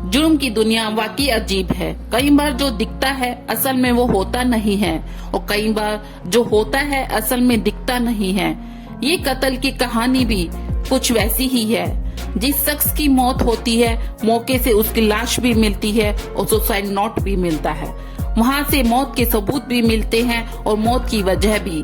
जुर्म की दुनिया वाकई अजीब है। कई बार जो दिखता है असल में वो होता नहीं है और कई बार जो होता है असल में दिखता नहीं है। ये कत्ल की कहानी भी कुछ वैसी ही है। जिस शख्स की मौत होती है मौके से उसकी लाश भी मिलती है और सुसाइड नोट भी मिलता है। वहाँ से मौत के सबूत भी मिलते हैं और मौत की वजह भी।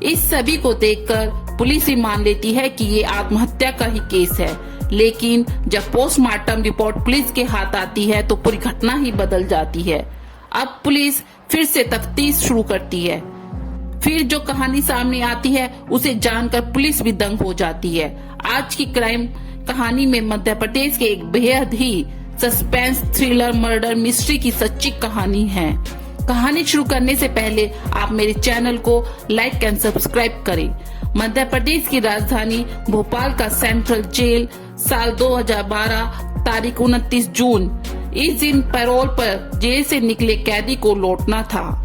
इस सभी को देखकर पुलिस भी मान लेती है कि ये आत्महत्या का ही केस है, लेकिन जब पोस्टमार्टम रिपोर्ट पुलिस के हाथ आती है तो पूरी घटना ही बदल जाती है। अब पुलिस फिर से तफ्तीश शुरू करती है। फिर जो कहानी सामने आती है उसे जानकर पुलिस भी दंग हो जाती है। आज की क्राइम कहानी में मध्य प्रदेश के एक बेहद ही सस्पेंस थ्रिलर मर्डर मिस्ट्री की सच्ची कहानी है। कहानी शुरू करने से पहले आप मेरे चैनल को लाइक एंड सब्सक्राइब करें। मध्य प्रदेश की राजधानी भोपाल का सेंट्रल जेल साल 2012 तारीख 29 जून, इस दिन पैरोल पर जेल से निकले कैदी को लौटना था।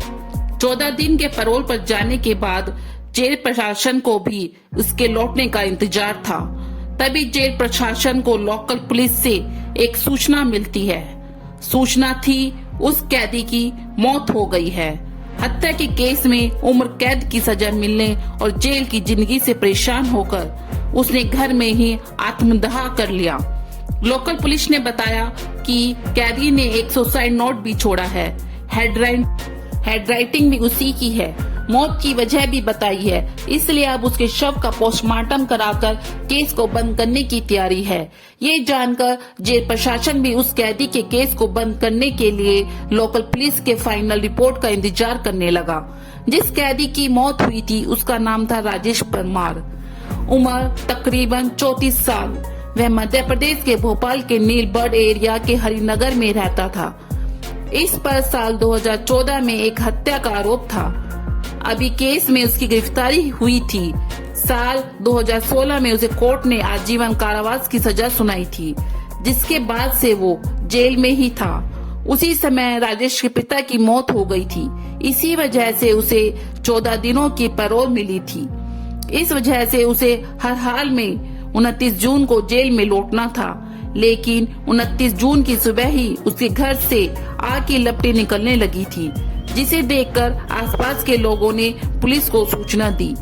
14 दिन के पैरोल पर जाने के बाद जेल प्रशासन को भी उसके लौटने का इंतजार था। तभी जेल प्रशासन को लोकल पुलिस से एक सूचना मिलती है। सूचना थी उस कैदी की मौत हो गई है। हत्या के केस में उम्र कैद की सजा मिलने और जेल की जिंदगी से परेशान होकर उसने घर में ही आत्मदाह कर लिया। लोकल पुलिस ने बताया कि कैदी ने एक सुसाइड नोट भी छोड़ा है। हैंडराइटिंग भी उसी की है। मौत की वजह भी बताई है, इसलिए अब उसके शव का पोस्टमार्टम कराकर केस को बंद करने की तैयारी है। ये जानकर जेल प्रशासन भी उस कैदी के केस को बंद करने के लिए लोकल पुलिस के फाइनल रिपोर्ट का इंतजार करने लगा। जिस कैदी की मौत हुई थी उसका नाम था राजेश परमार। उम्र तकरीबन 34 साल। वह मध्य प्रदेश के भोपाल के नीलबर्ड एरिया के हरिनगर में रहता था। इस पर साल 2014 में एक हत्या का आरोप था। अभी केस में उसकी गिरफ्तारी हुई थी। साल 2016 में उसे कोर्ट ने आजीवन कारावास की सजा सुनाई थी, जिसके बाद से वो जेल में ही था। उसी समय राजेश के पिता की मौत हो गई थी। इसी वजह से उसे 14 दिनों की पैरोल मिली थी। इस वजह से उसे हर हाल में 29 जून को जेल में लौटना था, लेकिन 29 जून की सुबह ही उसके घर से आग की लपटें निकलने लगी थी, जिसे देखकर आसपास के लोगों ने पुलिस को सूचना दी।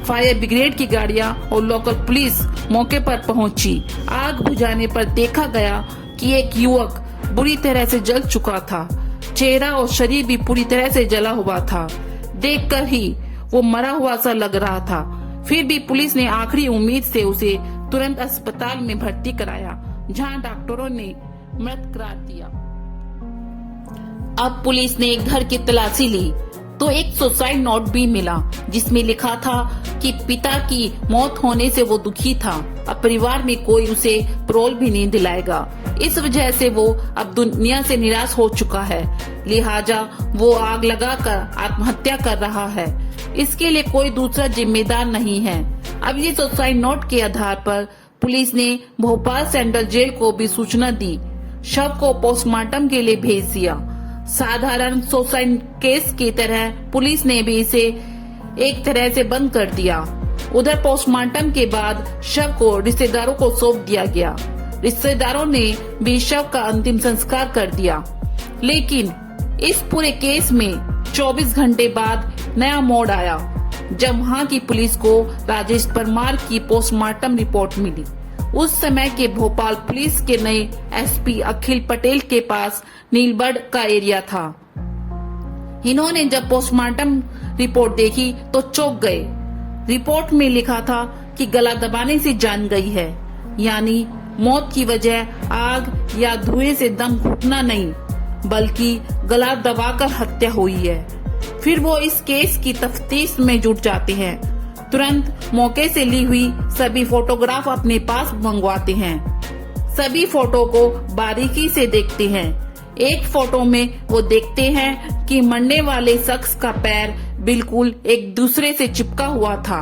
फायर ब्रिगेड की गाड़ियां और लोकल पुलिस मौके पर पहुंची। आग बुझाने पर देखा गया कि एक युवक बुरी तरह से जल चुका था। चेहरा और शरीर भी पूरी तरह से जला हुआ था। देखकर ही वो मरा हुआ सा लग रहा था। फिर भी पुलिस ने आखिरी उम्मीद से उसे तुरंत अस्पताल में भर्ती कराया, जहां डॉक्टरों ने मृत करार दिया। अब पुलिस ने घर की तलाशी ली तो एक सुसाइड नोट भी मिला, जिसमें लिखा था कि पिता की मौत होने से वो दुखी था। अब परिवार में कोई उसे पैरोल भी नहीं दिलाएगा। इस वजह से वो अब दुनिया से निराश हो चुका है, लिहाजा वो आग लगाकर आत्महत्या कर रहा है। इसके लिए कोई दूसरा जिम्मेदार नहीं है। अब ये सुसाइड नोट के आधार पर पुलिस ने भोपाल सेंट्रल जेल को भी सूचना दी। शव को पोस्टमार्टम के लिए भेज दिया। साधारण सुसाइड केस की तरह पुलिस ने भी इसे एक तरह से बंद कर दिया। उधर पोस्टमार्टम के बाद शव को रिश्तेदारों को सौंप दिया गया। रिश्तेदारों ने भी शव का अंतिम संस्कार कर दिया। लेकिन इस पूरे केस में 24 घंटे बाद नया मोड़ आया, जब वहाँ की पुलिस को राजेश परमार की पोस्टमार्टम रिपोर्ट मिली। उस समय के भोपाल पुलिस के नए एसपी अखिल पटेल के पास नीलबर्ड का एरिया था। इन्होंने जब पोस्टमार्टम रिपोर्ट देखी तो चौंक गए। रिपोर्ट में लिखा था कि गला दबाने से जान गई है, यानी मौत की वजह आग या धुएं से दम घुटना नहीं, बल्कि गला दबाकर हत्या हुई है। फिर वो इस केस की तफ्तीश में जुट जाते हैं। तुरंत मौके से ली हुई सभी फोटोग्राफ अपने पास मंगवाते हैं। सभी फोटो को बारीकी से देखते हैं। एक फोटो में वो देखते हैं कि मरने वाले शख्स का पैर बिल्कुल एक दूसरे से चिपका हुआ था,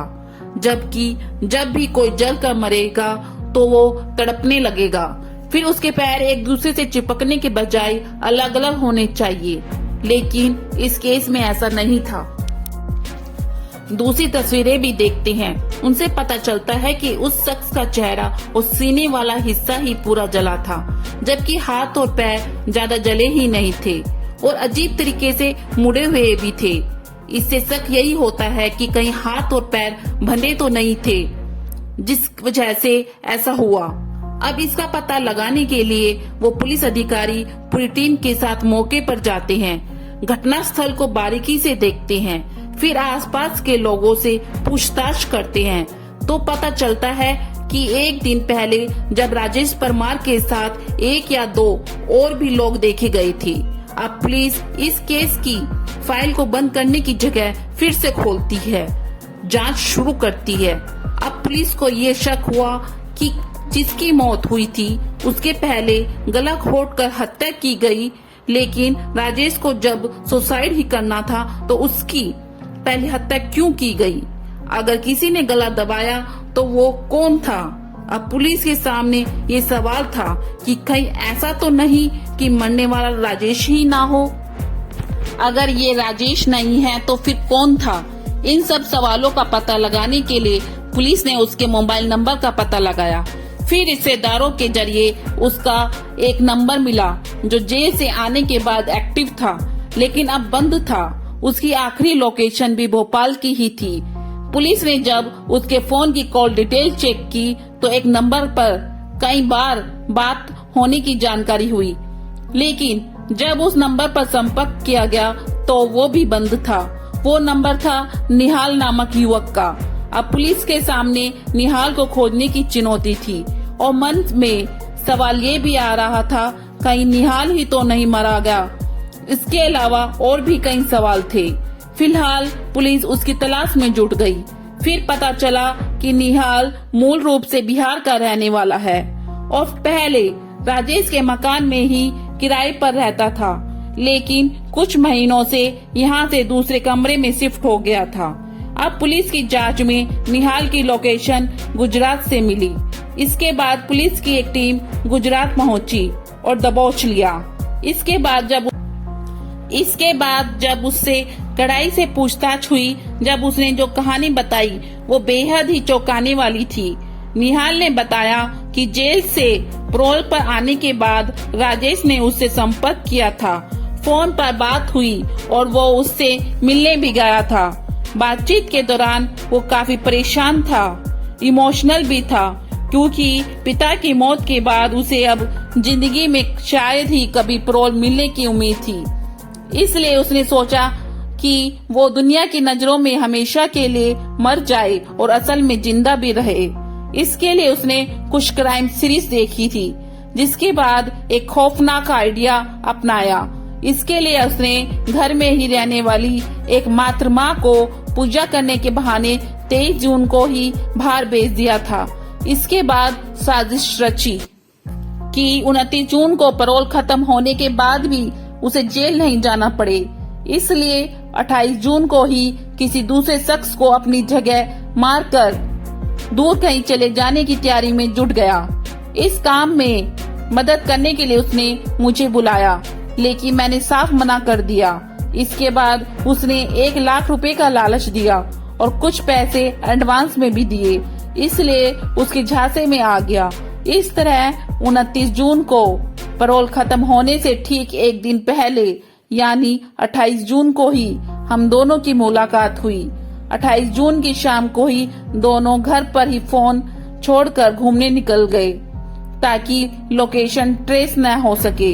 जबकि जब भी कोई जल कर मरेगा तो वो तड़पने लगेगा। फिर उसके पैर एक दूसरे से चिपकने के बजाय अलग अलग होने चाहिए, लेकिन इस केस में ऐसा नहीं था। दूसरी तस्वीरें भी देखते हैं। उनसे पता चलता है कि उस शख्स का चेहरा और सीने वाला हिस्सा ही पूरा जला था, जबकि हाथ और पैर ज्यादा जले ही नहीं थे और अजीब तरीके से मुड़े हुए भी थे। इससे शक यही होता है कि कहीं हाथ और पैर बंधे तो नहीं थे, जिस वजह से ऐसा हुआ। अब इसका पता लगाने के लिए वो पुलिस अधिकारी पूरी टीम के साथ मौके पर जाते हैं, घटना स्थल को बारीकी से देखते हैं, फिर आसपास के लोगों से पूछताछ करते हैं तो पता चलता है कि एक दिन पहले जब राजेश परमार के साथ एक या दो और भी लोग देखे गए थे। अब पुलिस इस केस की फाइल को बंद करने की जगह फिर से खोलती है, जांच शुरू करती है। अब पुलिस को ये शक हुआ कि जिसकी मौत हुई थी उसके पहले गला घोंटकर हत्या की गई, लेकिन राजेश को जब सुसाइड ही करना था तो उसकी पहले हत्या क्यों की गई? अगर किसी ने गला दबाया तो वो कौन था? अब पुलिस के सामने ये सवाल था कि कहीं ऐसा तो नहीं कि मरने वाला राजेश ही ना हो। अगर ये राजेश नहीं है तो फिर कौन था? इन सब सवालों का पता लगाने के लिए पुलिस ने उसके मोबाइल नंबर का पता लगाया। फिर रिश्तेदारों के जरिए उसका एक नंबर मिला जो जेल से आने के बाद एक्टिव था, लेकिन अब बंद था। उसकी आखिरी लोकेशन भी भोपाल की ही थी। पुलिस ने जब उसके फोन की कॉल डिटेल चेक की तो एक नंबर पर कई बार बात होने की जानकारी हुई, लेकिन जब उस नंबर पर संपर्क किया गया तो वो भी बंद था। वो नंबर था निहाल नामक युवक का। अब पुलिस के सामने निहाल को खोजने की चुनौती थी और मन में सवाल ये भी आ रहा था कहीं निहाल ही तो नहीं मारा गया। इसके अलावा और भी कई सवाल थे। फिलहाल पुलिस उसकी तलाश में जुट गई। फिर पता चला कि निहाल मूल रूप से बिहार का रहने वाला है और पहले राजेश के मकान में ही किराए पर रहता था, लेकिन कुछ महीनों से यहाँ से दूसरे कमरे में शिफ्ट हो गया था। अब पुलिस की जांच में निहाल की लोकेशन गुजरात से मिली। इसके बाद पुलिस की एक टीम गुजरात पहुंची और दबोच लिया। इसके बाद जब उससे कड़ाई से पूछताछ हुई, जब उसने जो कहानी बताई वो बेहद ही चौंकाने वाली थी। निहाल ने बताया कि जेल से पैरोल पर आने के बाद राजेश ने उससे संपर्क किया था, फोन पर बात हुई और वो उससे मिलने भी गया था। बातचीत के दौरान वो काफी परेशान था, इमोशनल भी था, क्योंकि पिता की मौत के बाद उसे अब जिंदगी में शायद ही कभी पैरोल मिलने की उम्मीद थी। इसलिए उसने सोचा कि वो दुनिया की नजरों में हमेशा के लिए मर जाए और असल में जिंदा भी रहे। इसके लिए उसने कुछ क्राइम सीरीज देखी थी, जिसके बाद एक खौफनाक आइडिया अपनाया। इसके लिए उसने घर में ही रहने वाली एक मात्र माँ को पूजा करने के बहाने 23 जून को ही बाहर भेज दिया था। इसके बाद साजिश रची कि 29 जून को पैरोल खत्म होने के बाद भी उसे जेल नहीं जाना पड़े। इसलिए 28 जून को ही किसी दूसरे शख्स को अपनी जगह मारकर दूर कहीं चले जाने की तैयारी में जुट गया। इस काम में मदद करने के लिए उसने मुझे बुलाया, लेकिन मैंने साफ मना कर दिया। इसके बाद उसने 1 लाख रुपए का लालच दिया और कुछ पैसे एडवांस में भी दिए, इसलिए उसके झांसे में आ गया। इस तरह 29 जून को पैरोल खत्म होने से ठीक एक दिन पहले यानी 28 जून को ही हम दोनों की मुलाकात हुई। 28 जून की शाम को ही दोनों घर पर ही फोन छोड़कर घूमने निकल गए ताकि लोकेशन ट्रेस न हो सके।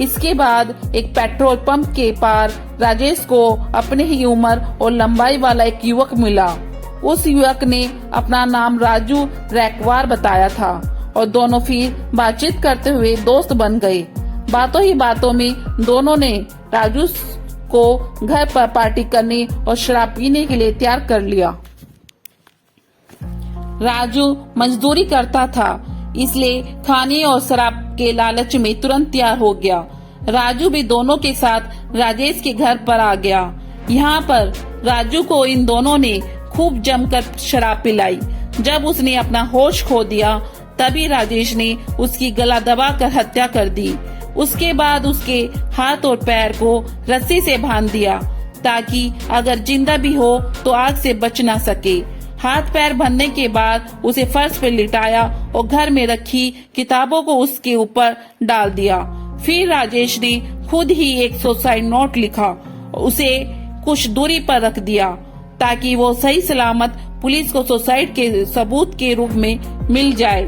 इसके बाद एक पेट्रोल पंप के पार राजेश को अपने ही उम्र और लंबाई वाला एक युवक मिला। उस युवक ने अपना नाम राजू रैकवार बताया था और दोनों फिर बातचीत करते हुए दोस्त बन गए। बातों ही बातों में दोनों ने राजू को घर पर पार्टी करने और शराब पीने के लिए तैयार कर लिया। राजू मजदूरी करता था, इसलिए खाने और शराब के लालच में तुरंत तैयार हो गया। राजू भी दोनों के साथ राजेश के घर पर आ गया। यहाँ पर राजू को इन दोनों ने खूब जमकर शराब पिलाई। जब उसने अपना होश खो दिया तभी राजेश ने उसकी गला दबाकर हत्या कर दी। उसके बाद उसके हाथ और पैर को रस्सी से बांध दिया ताकि अगर जिंदा भी हो तो आग से बच ना सके। हाथ पैर भरने के बाद उसे फर्श पर लिटाया और घर में रखी किताबों को उसके ऊपर डाल दिया। फिर राजेश ने खुद ही एक सुसाइड नोट लिखा और उसे कुछ दूरी पर रख दिया ताकि वो सही सलामत पुलिस को सुसाइड के सबूत के रूप में मिल जाए।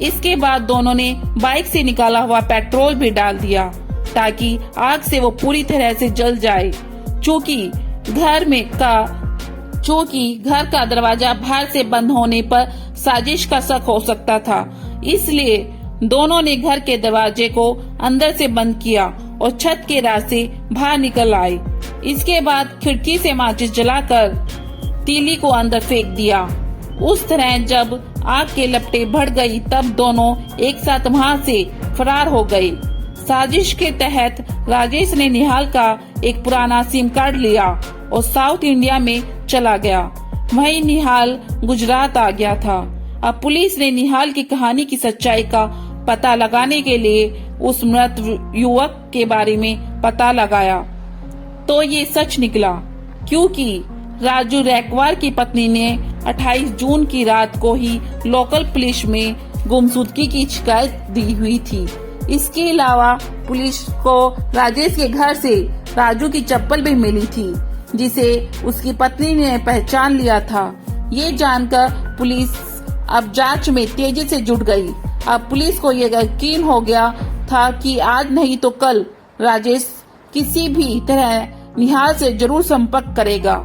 इसके बाद दोनों ने बाइक से निकाला हुआ पेट्रोल भी डाल दिया ताकि आग से वो पूरी तरह से जल जाए। चूँकि घर का दरवाजा बाहर से बंद होने पर साजिश का शक हो सकता था, इसलिए दोनों ने घर के दरवाजे को अंदर से बंद किया और छत के रास्ते बाहर निकल आए। इसके बाद खिड़की से माचिस जलाकर तीली को अंदर फेंक दिया। उस तरह जब आग के लपटें बढ़ गई तब दोनों एक साथ वहां से फरार हो गए। साजिश के तहत राजेश ने निहाल का एक पुराना सिम कार्ड लिया और साउथ इंडिया में चला गया। वहीं निहाल गुजरात आ गया था। अब पुलिस ने निहाल की कहानी की सच्चाई का पता लगाने के लिए उस मृत युवक के बारे में पता लगाया तो ये सच निकला, क्योंकि राजू रैकवार की पत्नी ने 28 जून की रात को ही लोकल पुलिस में गुमशुदगी की शिकायत दी हुई थी। इसके अलावा पुलिस को राजेश के घर से राजू की चप्पल भी मिली थी जिसे उसकी पत्नी ने पहचान लिया था। ये जानकर पुलिस अब जांच में तेजी से जुट गई। अब पुलिस को ये यकीन हो गया था कि आज नहीं तो कल राजेश किसी भी तरह निहाल से जरूर संपर्क करेगा।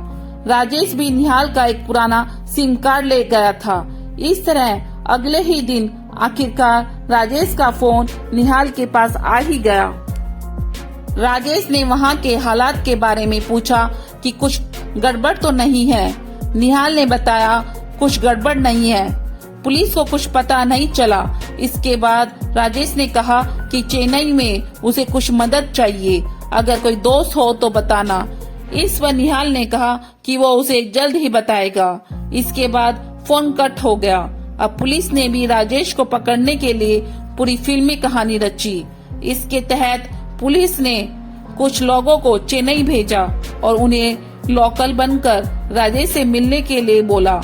राजेश भी निहाल का एक पुराना सिम कार्ड ले गया था। इस तरह अगले ही दिन आखिरकार राजेश का फोन निहाल के पास आ ही गया। राजेश ने वहां के हालात के बारे में पूछा कि कुछ गड़बड़ तो नहीं है। निहाल ने बताया कुछ गड़बड़ नहीं है, पुलिस को कुछ पता नहीं चला। इसके बाद राजेश ने कहा कि चेन्नई में उसे कुछ मदद चाहिए, अगर कोई दोस्त हो तो बताना। इस पर निहाल ने कहा कि वो उसे जल्द ही बताएगा। इसके बाद फोन कट हो गया। अब पुलिस ने भी राजेश को पकड़ने के लिए पूरी फिल्मी कहानी रची। इसके तहत पुलिस ने कुछ लोगों को चेन्नई भेजा और उन्हें लोकल बनकर राजेश से मिलने के लिए बोला।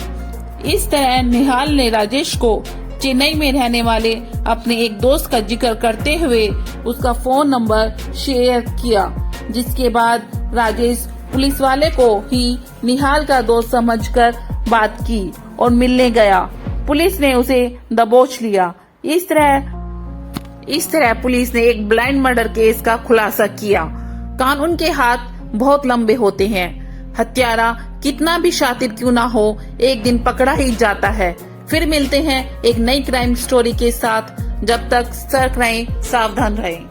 इस तरह निहाल ने राजेश को चेन्नई में रहने वाले अपने एक दोस्त का जिक्र करते हुए उसका फोन नंबर शेयर किया, जिसके बाद राजेश पुलिस वाले को ही निहाल का दोस्त समझकर बात की और मिलने गया। पुलिस ने उसे दबोच लिया। इस तरह पुलिस ने एक ब्लाइंड मर्डर केस का खुलासा किया। कानून के हाथ बहुत लंबे होते हैं। हत्यारा कितना भी शातिर क्यों ना हो, एक दिन पकड़ा ही जाता है। फिर मिलते हैं एक नई क्राइम स्टोरी के साथ। जब तक सतर्क रहें, सावधान रहें।